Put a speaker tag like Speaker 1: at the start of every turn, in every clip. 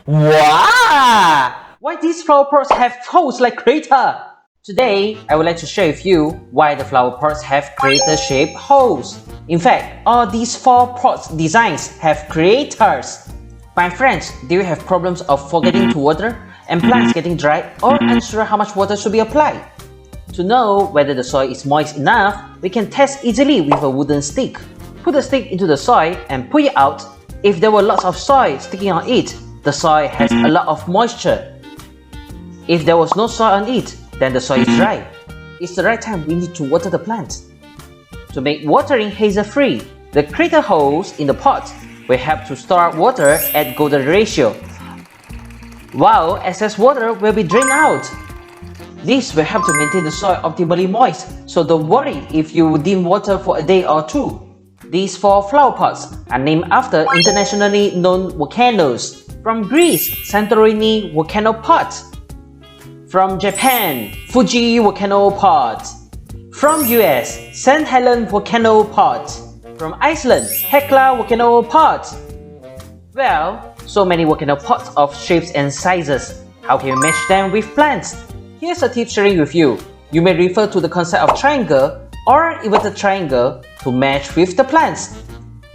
Speaker 1: Wow! Why these flower pots have holes like crater? Today, I would like to share with you why the flower pots have crater-shaped holes. In fact, all these 4 pots designs have craters. My friends, do you have problems of forgetting to water and plants getting dry or unsure how much water should be applied? To know whether the soil is moist enough, we can test easily with a wooden stick. Put the stick into the soil and pull it out. If there were lots of soil sticking on it, the soil has a lot of moisture. If there was no soil on it, then the soil is dry. It's the right time we need to water the plant. To make watering hassle-free, the crater holes in the pot will help to store water at golden ratio, while excess water will be drained out. This will help to maintain the soil optimally moist, so don't worry if you dim water for a day or two. These 4 flower pots are named after internationally known volcanoes. From Greece, Santorini volcano pot. From Japan, Fuji volcano pot. From US, St. Hellen volcano pot. From Iceland, Hekla volcano pot. Well, so many volcano pots of shapes and sizes. How can you match them with plants? Here's a tip sharing with you. You may refer to the concept of triangle or inverted triangle to match with the plants.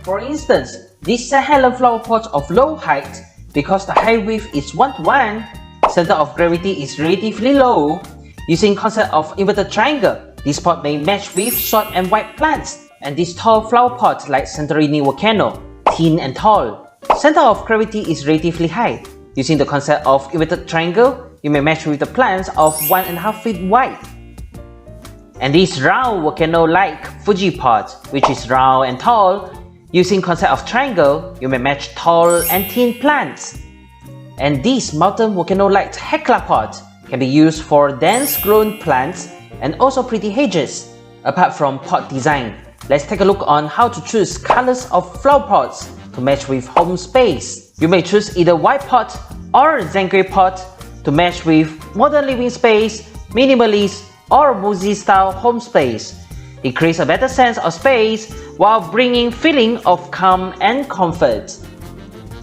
Speaker 1: For instance, this St. Helen flower pot of low height, because the height width is 1:1, center of gravity is relatively low. Using concept of inverted triangle, this pot may match with short and wide plants. And this tall flower pot like Santorini volcano, thin and tall. Center of gravity is relatively high. Using the concept of inverted triangle, you may match with the plants of 1.5 feet wide. And this round volcano-like Fuji pot, which is round and tall, using concept of triangle, you may match tall and thin plants. And this mountain volcano-like Hekla pot can be used for dense grown plants and also pretty hedges. Apart from pot design, let's take a look on how to choose colors of flower pots to match with home space. You may choose either white pot or Zengrey pot to match with modern living space, minimalist or Muzi style home space. It creates a better sense of space while bringing feeling of calm and comfort.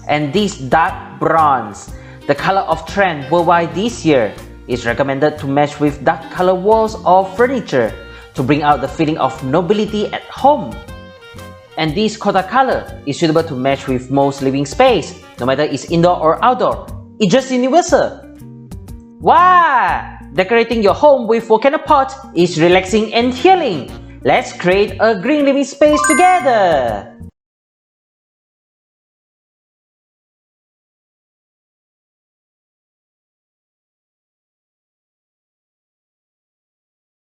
Speaker 1: And this dark bronze, the color of trend worldwide this year, is recommended to match with dark color walls or furniture to bring out the feeling of nobility at home. And this cotta color is suitable to match with most living space, no matter it's indoor or outdoor. It's just universal. Wow! Decorating your home with volcano pot is relaxing and healing. Let's create a green living space together!